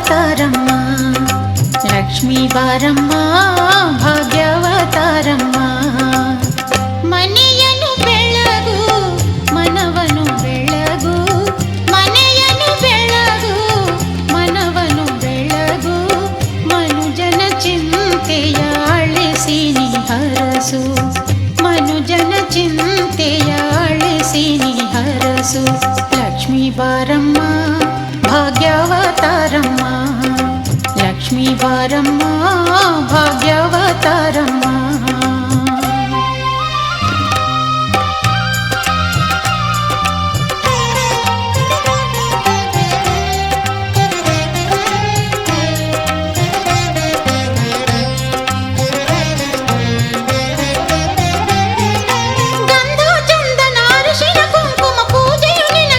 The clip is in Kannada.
ಭಾಗ್ಯವತಾರಮ್ಮ ಲಕ್ಷ್ಮೀ ಬಾರಮ್ಮ ಭಾಗ್ಯವತಾರಮ್ಮ. ಮನೆಯನ್ನು ಬೆಳಗು ಮನವನು ಬೆಳಗು, ಮನೆಯನ್ನು ಬೆಳಗು ಮನವನು ಬೆಳಗು, ಮನುಜನ ಚಿಂತೆಯ ಅಳಿಸಿ ನೀ ಹರಸು, ಮನುಜನ ಚಿಂತೆಯ ಅಳಿಸಿ ನೀ ಹರಸು. ಲಕ್ಷ್ಮೀ ಬಾರಮ್ಮ ಭಾಗ್ಯವತಾರಮ್ಮ ಲಕ್ಷ್ಮೀ ಬಾರಮ್ಮ